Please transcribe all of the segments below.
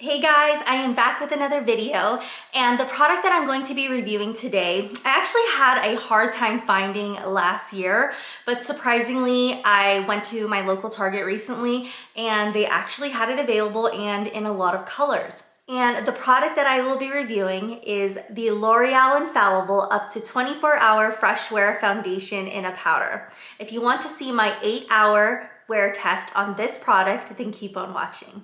Hey guys, I am back with another video, and the product that I'm going to be reviewing today, I actually had a hard time finding last year, but surprisingly, I went to my local Target recently and they actually had it available and in a lot of colors. And the product that I will be reviewing is the L'Oreal Infallible Up to 24-Hour Fresh Wear Foundation in a Powder. If you want to see my 8-hour wear test on this product, then keep on watching.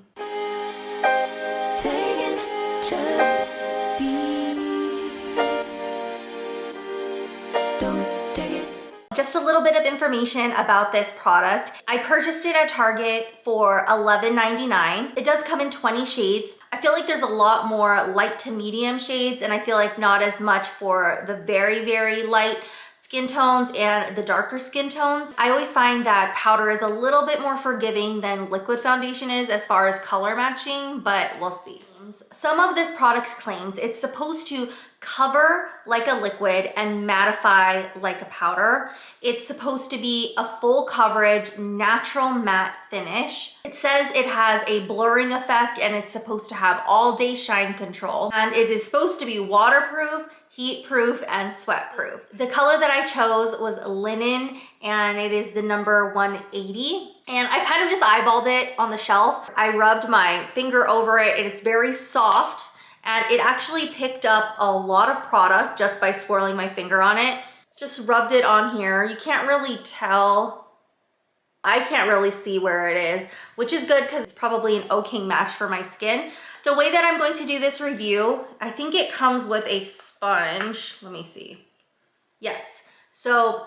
Just a little bit of information about this product. I purchased it at Target for $11.99. It does come in 20 shades. I feel like there's a lot more light to medium shades, and I feel like not as much for the very, very light skin tones and the darker skin tones. I always find that powder is a little bit more forgiving than liquid foundation is as far as color matching, but we'll see. Some of this product's claims it's supposed to cover like a liquid and mattify like a powder. It's supposed to be a full coverage, natural matte finish. It says it has a blurring effect and it's supposed to have all day shine control. And it is supposed to be waterproof, heat proof, and sweat proof. The color that I chose was linen and it is the number 180. And I kind of just eyeballed it on the shelf. I rubbed my finger over it and it's very soft, and it actually picked up a lot of product just by swirling my finger on it. Just rubbed it on here. You can't really tell. I can't really see where it is, which is good because it's probably an okay match for my skin. The way that I'm going to do this review, I think it comes with a sponge. Let me see. Yes. So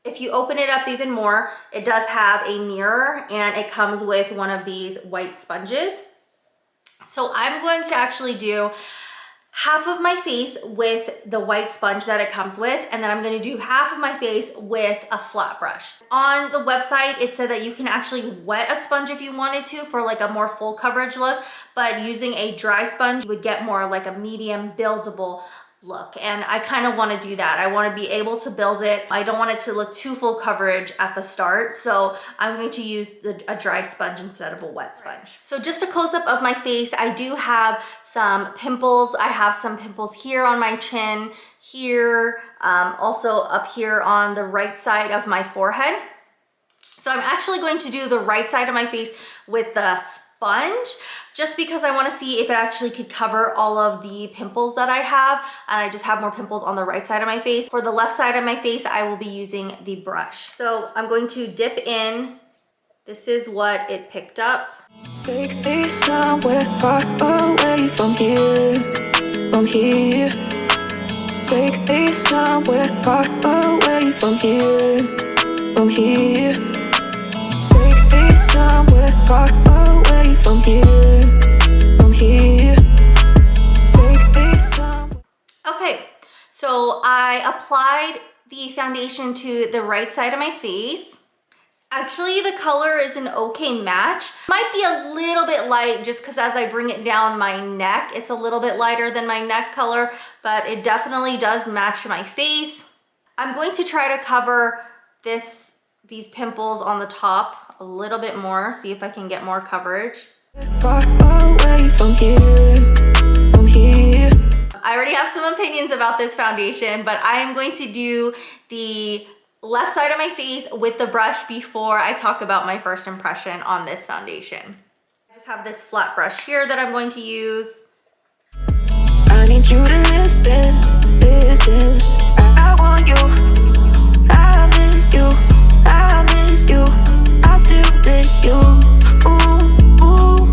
if you open it up even more, it does have a mirror and it comes with one of these white sponges. So I'm going to actually do half of my face with the white sponge that it comes with, and then I'm going to do half of my face with a flat brush. On the website, it said that you can actually wet a sponge if you wanted to for like a more full coverage look, but using a dry sponge, you would get more like a medium buildable look, and I kind of want to do that. I want to be able to build it. I don't want it to look too full coverage at the start, so I'm going to use a dry sponge instead of a wet sponge. So just a close-up of my face, I do have some pimples. I have some pimples here on my chin, here, also up here on the right side of my forehead. So I'm actually going to do the right side of my face with the sponge, just because I want to see if it actually could cover all of the pimples that I have, and I just have more pimples on the right side of my face. For the left side of my face, I will be using the brush. So I'm going to dip in. This is what it picked up. Take me somewhere far away from here, from here. Take me somewhere far away from here, from here. Take me somewhere far away from here, from here. Take me somewhere. Okay, so I applied the foundation to the right side of my face. Actually, the color is an okay match. Might be a little bit light just because as I bring it down my neck, it's a little bit lighter than my neck color, but it definitely does match my face. I'm going to try to cover these pimples on the top a little bit more, see if I can get more coverage. Far away from here, from here. I already have some opinions about this foundation, but I am going to do the left side of my face with the brush before I talk about my first impression on this foundation. I just have this flat brush here that I'm going to use. I need you to listen, listen. I want you, I miss you, I miss you, I still miss you. Ooh, ooh, ooh.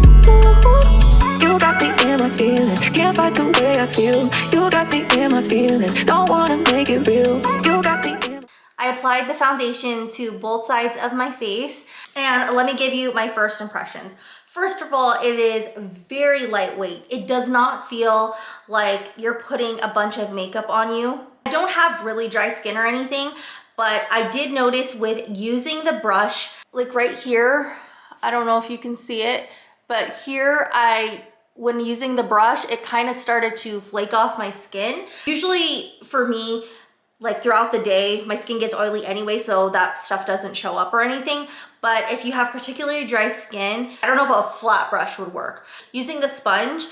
You got me in my feelings, can't fight the way I feel. You got me in my feelings, don't wanna make it real. You got me in. I applied the foundation to both sides of my face, and let me give you my first impressions. First of all, it is very lightweight. It does not feel like you're putting a bunch of makeup on you. I don't have really dry skin or anything, but I did notice with using the brush, like right here, I don't know if you can see it, but here when using the brush, it kind of started to flake off my skin. Usually for me, like throughout the day, my skin gets oily anyway, so that stuff doesn't show up or anything. but if you have particularly dry skin, I don't know if a flat brush would work. Using the sponge,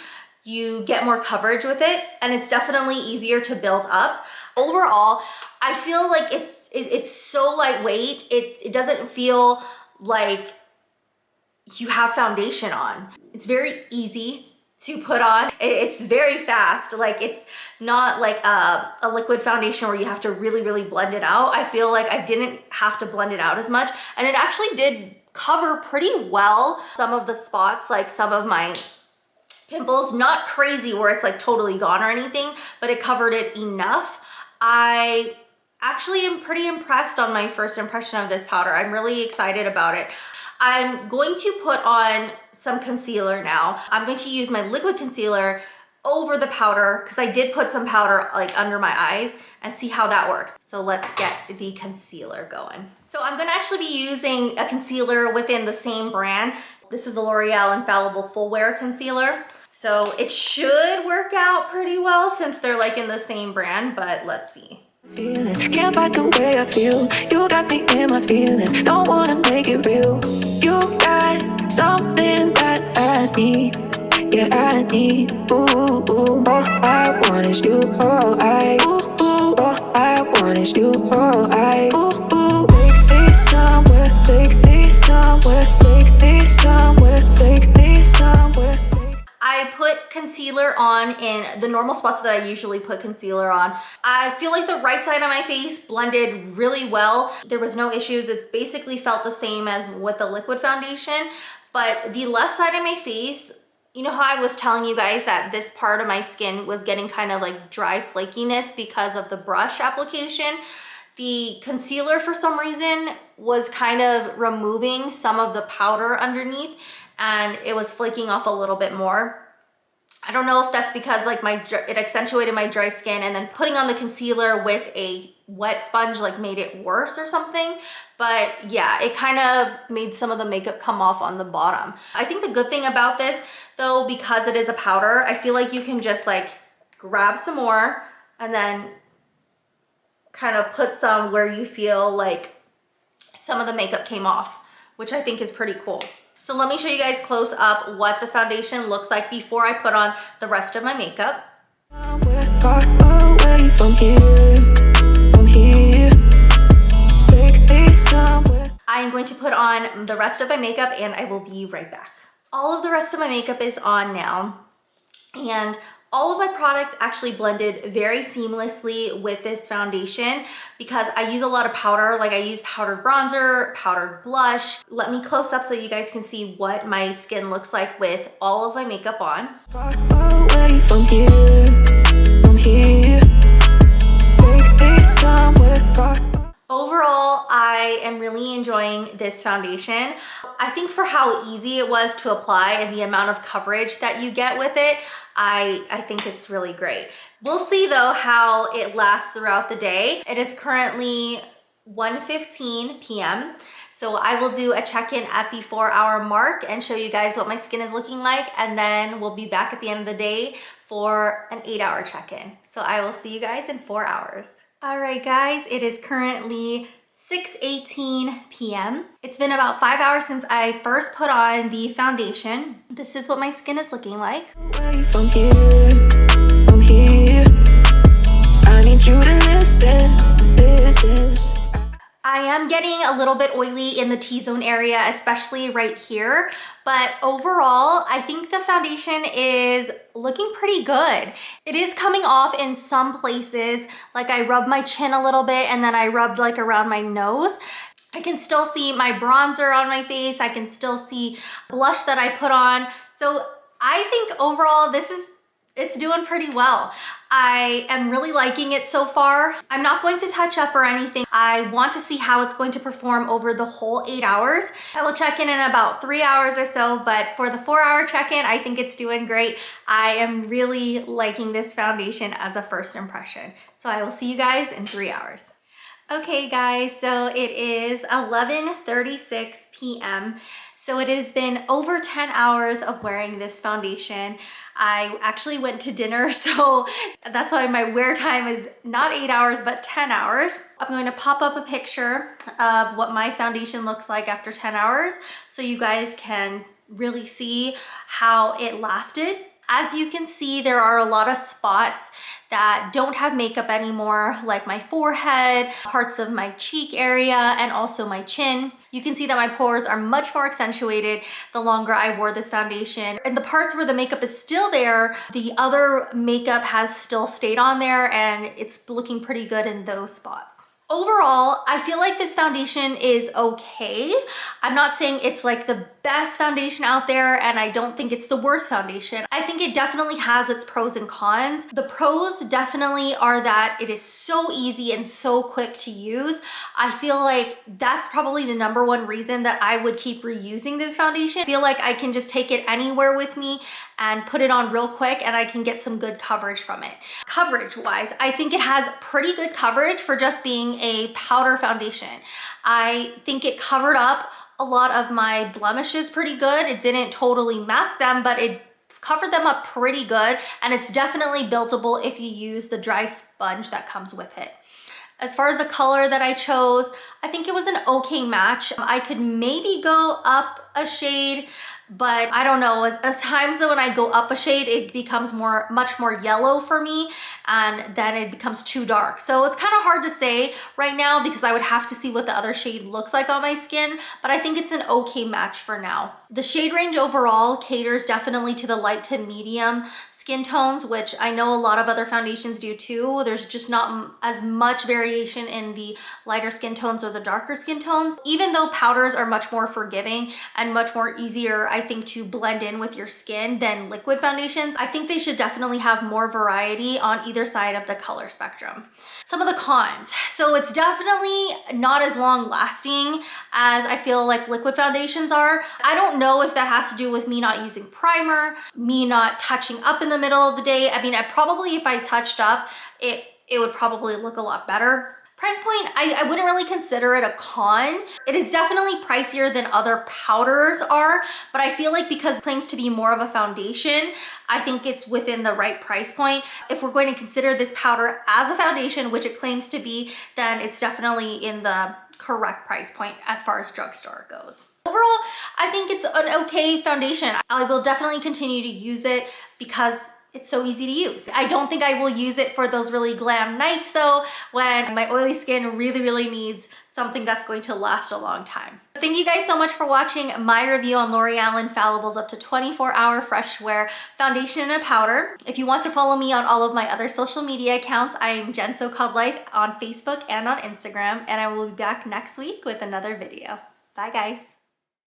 you get more coverage with it, and it's definitely easier to build up. Overall, I feel like it's so lightweight. It doesn't feel like you have foundation on. It's very easy to put on. It's very fast. Like, it's not like a liquid foundation where you have to really blend it out. I feel like I didn't have to blend it out as much, and it actually did cover pretty well some of the spots, like some of my pimples. Not crazy where it's like totally gone or anything, but it covered it enough. I actually am pretty impressed on my first impression of this powder. I'm really excited about it. I'm going to put on some concealer now. I'm going to use my liquid concealer over the powder because I did put some powder like under my eyes, and see how that works. So let's get the concealer going. So I'm gonna actually be using a concealer within the same brand. This is the L'Oreal Infallible Full Wear Concealer. So it should work out pretty well since they're like in the same brand, but let's see. Can't fight the way I feel. You got me in my feelings. Don't wanna make it real. You got something that I need. Yeah, I need. Ooh, ooh. All I want is you. All I want is you. All take me somewhere. Take me somewhere. Take me somewhere. Take me somewhere. I put concealer on in the normal spots that I usually put concealer on. I feel like the right side of my face blended really well. There was no issues. It basically felt the same as with the liquid foundation, but the left side of my face, you know how I was telling you guys that this part of my skin was getting kind of like dry flakiness because of the brush application? The concealer, for some reason, was kind of removing some of the powder underneath, and it was flaking off a little bit more. I don't know if that's because like it accentuated my dry skin, and then putting on the concealer with a wet sponge like made it worse or something. But yeah, it kind of made some of the makeup come off on the bottom. I think the good thing about this though, because it is a powder, I feel like you can just like grab some more and then kind of put some where you feel like some of the makeup came off, which I think is pretty cool. So let me show you guys close up what the foundation looks like before I put on the rest of my makeup. Far away from here, from here. Take me somewhere. I am going to put on the rest of my makeup and I will be right back. All of the rest of my makeup is on now, and all of my products actually blended very seamlessly with this foundation because I use a lot of powder. Like I use powdered bronzer, powdered blush. Let me close up so you guys can see what my skin looks like with all of my makeup on. Far away from here, from here. Take me somewhere far. Overall, I am really enjoying this foundation. I think for how easy it was to apply and the amount of coverage that you get with it, I think it's really great. We'll see though how it lasts throughout the day. It is currently 1:15 p.m. So I will do a check-in at the 4-hour mark and show you guys what my skin is looking like, and then we'll be back at the end of the day for an 8-hour check-in. So I will see you guys in 4 hours. All right guys, it is currently 6:18 p.m. It's been about 5 hours since I first put on the foundation. This is what my skin is looking like. From here, from here. I need you to listen. I am getting a little bit oily in the T-zone area, especially right here. But overall, I think the foundation is looking pretty good. It is coming off in some places. Like I rubbed my chin a little bit and then I rubbed like around my nose. I can still see my bronzer on my face. I can still see blush that I put on. So I think overall it's doing pretty well. I am really liking it so far. I'm not going to touch up or anything. I want to see how it's going to perform over the whole 8 hours. I will check in about 3 hours or so, but for the 4-hour check-in, I think it's doing great. I am really liking this foundation as a first impression. So I will see you guys in 3 hours. Okay guys, so it is 11:36 p.m. So it has been over 10 hours of wearing this foundation. I actually went to dinner, so that's why my wear time is not 8 hours, but 10 hours. I'm going to pop up a picture of what my foundation looks like after 10 hours so you guys can really see how it lasted. As you can see, there are a lot of spots that don't have makeup anymore, like my forehead, parts of my cheek area, and also my chin. You can see that my pores are much more accentuated the longer I wore this foundation. And the parts where the makeup is still there, the other makeup has still stayed on there and it's looking pretty good in those spots. Overall, I feel like this foundation is okay. I'm not saying it's like the best foundation out there, and I don't think it's the worst foundation. I think it definitely has its pros and cons. The pros definitely are that it is so easy and so quick to use. I feel like that's probably the #1 reason that I would keep reusing this foundation. I feel like I can just take it anywhere with me and put it on real quick and I can get some good coverage from it. Coverage wise, I think it has pretty good coverage for just being a powder foundation. I think it covered up a lot of my blemishes pretty good. It didn't totally mask them, but it covered them up pretty good, and it's definitely buildable if you use the dry sponge that comes with it. As far as the color that I chose, I think it was an okay match. I could maybe go up a shade, but I don't know. At times when I go up a shade, it becomes much more yellow for me, and then it becomes too dark. So it's kind of hard to say right now because I would have to see what the other shade looks like on my skin, but I think it's an okay match for now. The shade range overall caters definitely to the light to medium skin tones, which I know a lot of other foundations do too. There's just not as much variation in the lighter skin tones or the darker skin tones. Even though powders are much more forgiving and much more easier, I think, to blend in with your skin than liquid foundations, I think they should definitely have more variety on either side of the color spectrum. Some of the cons. So it's definitely not as long lasting as I feel like liquid foundations are. I don't know if that has to do with me not using primer, me not touching up in the middle of the day. I mean, if I touched up, it would probably look a lot better. Price point, I wouldn't really consider it a con. It is definitely pricier than other powders are, but I feel like because it claims to be more of a foundation, I think it's within the right price point. If we're going to consider this powder as a foundation, which it claims to be, then it's definitely in the correct price point as far as drugstore goes. Overall, I think it's an okay foundation. I will definitely continue to use it because it's so easy to use. I don't think I will use it for those really glam nights though, when my oily skin really needs something that's going to last a long time. Thank you guys so much for watching my review on L'Oreal Infallible's up to 24-hour fresh wear foundation and a powder. If you want to follow me on all of my other social media accounts, I am Jenn So Called Life on Facebook and on Instagram, and I will be back next week with another video. Bye guys.